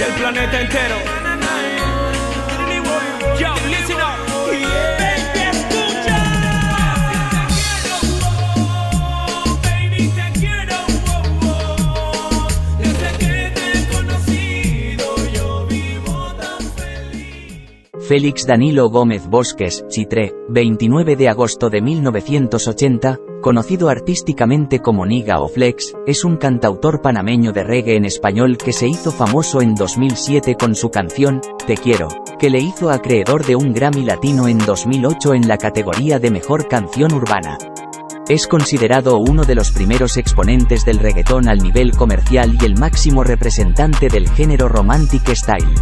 del planeta entero. Yo, listen up. Félix Danilo Gómez Bosques, Chitré, 29 de agosto de 1980, conocido artísticamente como Niga o Flex, es un cantautor panameño de reggae en español que se hizo famoso en 2007 con su canción, Te Quiero, que le hizo acreedor de un Grammy Latino en 2008 en la categoría de Mejor Canción Urbana. Es considerado uno de los primeros exponentes del reggaetón al nivel comercial y el máximo representante del género Romantic Style.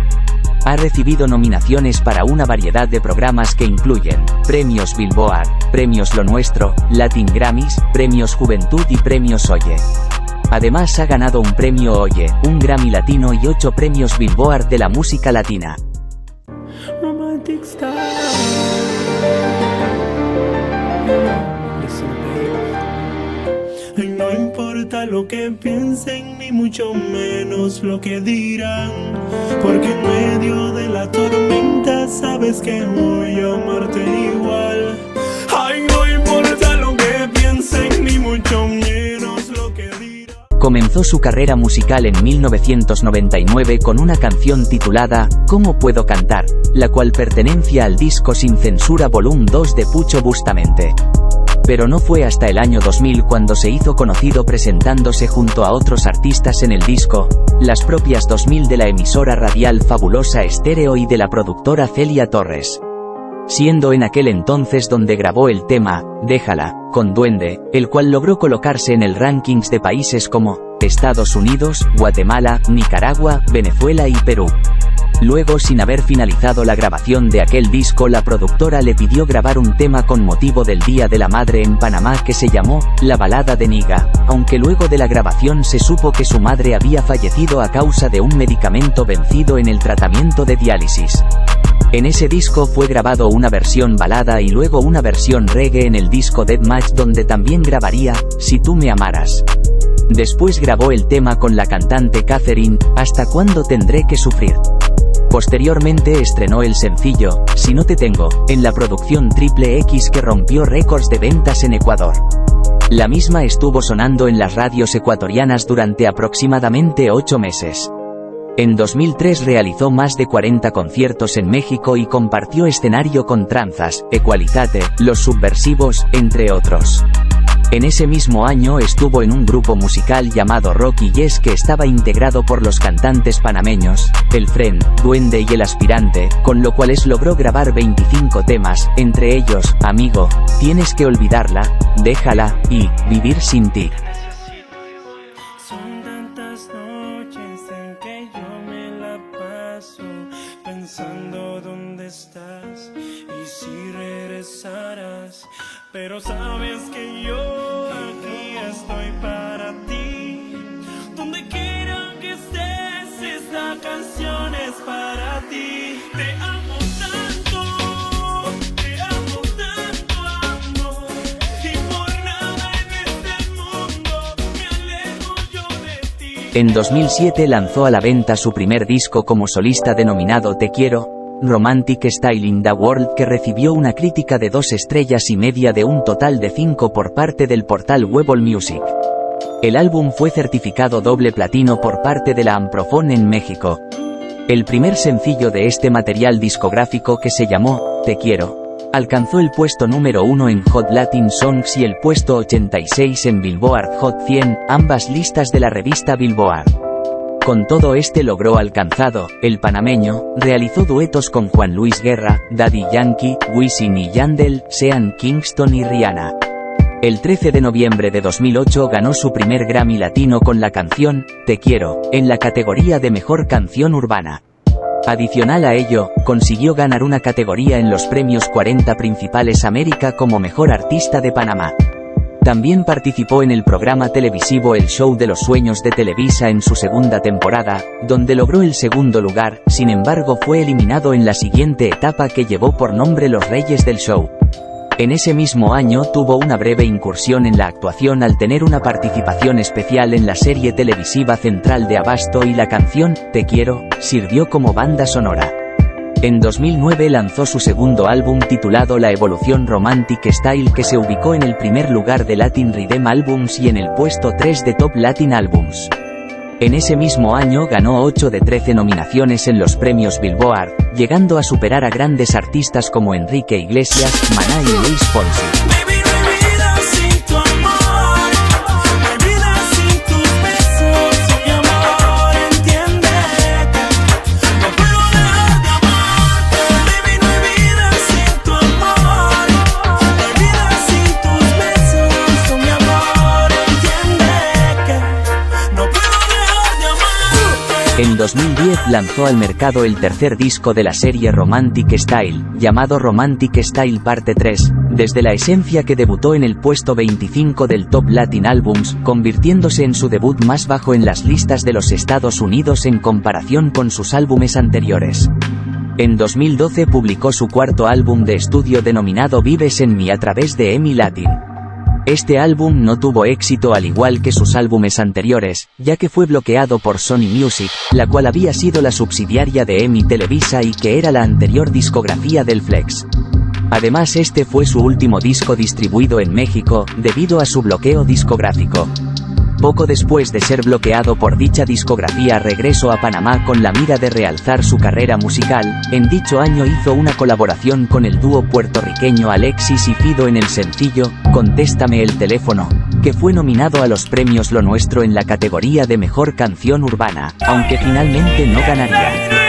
Ha recibido nominaciones para una variedad de programas que incluyen Premios Billboard, Premios Lo Nuestro, Latin Grammys, Premios Juventud y Premios Oye. Además ha ganado un premio Oye, un Grammy Latino y 8 premios Billboard de la música latina. Romantic style. No importa lo que piensen, ni mucho menos lo que dirán, porque en medio de la tormenta sabes que voy a amarte igual. Ay, no importa lo que piensen, ni mucho menos lo que dirán. Comenzó su carrera musical en 1999 con una canción titulada ¿Cómo puedo cantar?, la cual pertenecía al disco Sin Censura Volumen 2 de Pucho Bustamente. Pero no fue hasta el año 2000 cuando se hizo conocido presentándose junto a otros artistas en el disco, Las Propias 2000 de la emisora radial Fabulosa Estéreo y de la productora Celia Torres. Siendo en aquel entonces donde grabó el tema, Déjala, con Duende, el cual logró colocarse en el rankings de países como Estados Unidos, Guatemala, Nicaragua, Venezuela y Perú. Luego, sin haber finalizado la grabación de aquel disco, la productora le pidió grabar un tema con motivo del Día de la Madre en Panamá que se llamó La Balada de Niga, aunque luego de la grabación se supo que su madre había fallecido a causa de un medicamento vencido en el tratamiento de diálisis. En ese disco fue grabado una versión balada y luego una versión reggae en el disco Deathmatch, donde también grabaría Si tú me amaras. Después grabó el tema con la cantante Catherine, ¿Hasta cuándo tendré que sufrir? Posteriormente estrenó el sencillo, Si no te tengo, en la producción Triple X que rompió récords de ventas en Ecuador. La misma estuvo sonando en las radios ecuatorianas durante aproximadamente 8 meses. En 2003 realizó más de 40 conciertos en México y compartió escenario con Tranzas, Equalizate, Los Subversivos, entre otros. En ese mismo año estuvo en un grupo musical llamado Rocky Yes que estaba integrado por los cantantes panameños, El Friend, Duende y El Aspirante, con lo cual logró grabar 25 temas, entre ellos, Amigo, Tienes que olvidarla, Déjala, y Vivir sin ti. Son tantas noches en que yo me la paso pensando dónde estás y si regresarás, pero sabes que yo aquí estoy para ti. Donde quiera que estés, esta canción es para ti. Te amo tanto, amor, y por nada en este mundo me alejo yo de ti. En 2007 lanzó a la venta su primer disco como solista denominado Te Quiero, Romantic Style in the World, que recibió una crítica de 2 estrellas y media de un total de 5 por parte del portal Web Music. El álbum fue certificado doble platino por parte de la Amprofon en México. El primer sencillo de este material discográfico, que se llamó Te Quiero, alcanzó el puesto número 1 en Hot Latin Songs y el puesto 86 en Billboard Hot 100, ambas listas de la revista Billboard. Con todo logró alcanzado, el panameño realizó duetos con Juan Luis Guerra, Daddy Yankee, Wisin y Yandel, Sean Kingston y Rihanna. El 13 de noviembre de 2008 ganó su primer Grammy Latino con la canción Te Quiero, en la categoría de Mejor Canción Urbana. Adicional a ello, consiguió ganar una categoría en los premios 40 Principales América como Mejor Artista de Panamá. También participó en el programa televisivo El Show de los Sueños de Televisa en su segunda temporada, donde logró el segundo lugar, sin embargo fue eliminado en la siguiente etapa que llevó por nombre Los Reyes del Show. En ese mismo año tuvo una breve incursión en la actuación al tener una participación especial en la serie televisiva Central de Abasto y la canción Te Quiero sirvió como banda sonora. En 2009 lanzó su segundo álbum titulado La Evolución Romantic Style, que se ubicó en el primer lugar de Latin Rhythm Albums y en el puesto 3 de Top Latin Albums. En ese mismo año ganó 8 de 13 nominaciones en los premios Billboard, llegando a superar a grandes artistas como Enrique Iglesias, Maná y Luis Fonsi. En 2010 lanzó al mercado el tercer disco de la serie Romantic Style, llamado Romantic Style Parte 3, desde la esencia que debutó en el puesto 25 del Top Latin Albums, convirtiéndose en su debut más bajo en las listas de los Estados Unidos en comparación con sus álbumes anteriores. En 2012 publicó su cuarto álbum de estudio denominado Vives en mí a través de EMI Latin. Este álbum no tuvo éxito al igual que sus álbumes anteriores, ya que fue bloqueado por Sony Music, la cual había sido la subsidiaria de EMI Televisa y que era la anterior discografía del Flex. Además, este fue su último disco distribuido en México, debido a su bloqueo discográfico. Poco después de ser bloqueado por dicha discografía regresó a Panamá con la mira de realzar su carrera musical. En dicho año hizo una colaboración con el dúo puertorriqueño Alexis y Fido en el sencillo Contéstame el teléfono, que fue nominado a los premios Lo Nuestro en la categoría de Mejor Canción Urbana, aunque finalmente no ganaría.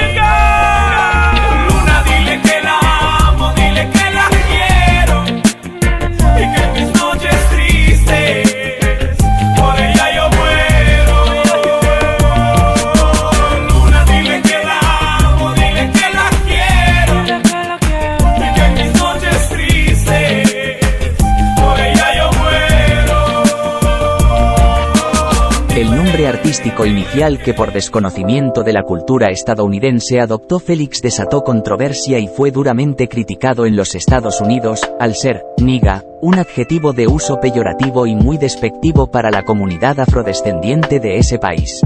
El nombre artístico inicial que por desconocimiento de la cultura estadounidense adoptó Félix desató controversia y fue duramente criticado en los Estados Unidos, al ser nigga, un adjetivo de uso peyorativo y muy despectivo para la comunidad afrodescendiente de ese país.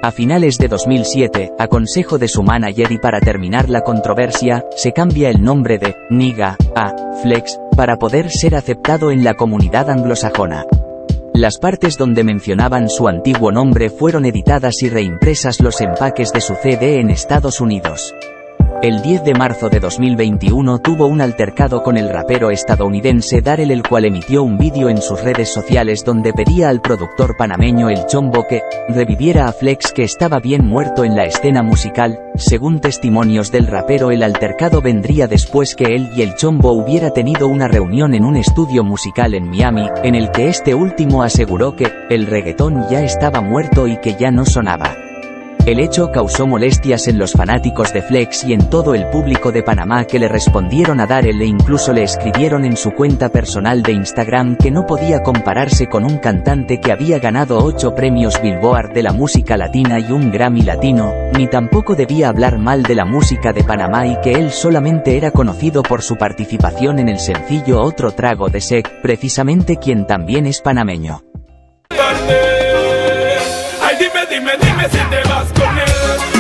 A finales de 2007, a consejo de su manager y para terminar la controversia, se cambia el nombre de nigga a Flex, para poder ser aceptado en la comunidad anglosajona. Las partes donde mencionaban su antiguo nombre fueron editadas y reimpresas los empaques de su CD en Estados Unidos. El 10 de marzo de 2021 tuvo un altercado con el rapero estadounidense Darel, el cual emitió un vídeo en sus redes sociales donde pedía al productor panameño El Chombo que reviviera a Flex, que estaba bien muerto en la escena musical. Según testimonios del rapero, el altercado vendría después que él y El Chombo hubiera tenido una reunión en un estudio musical en Miami, en el que este último aseguró que el reggaetón ya estaba muerto y que ya no sonaba. El hecho causó molestias en los fanáticos de Flex y en todo el público de Panamá, que le respondieron a Darel e incluso le escribieron en su cuenta personal de Instagram que no podía compararse con un cantante que había ganado 8 premios Billboard de la música latina y un Grammy latino, ni tampoco debía hablar mal de la música de Panamá y que él solamente era conocido por su participación en el sencillo Otro Trago de Sec, precisamente quien también es panameño. Ay, dime si te vas con él.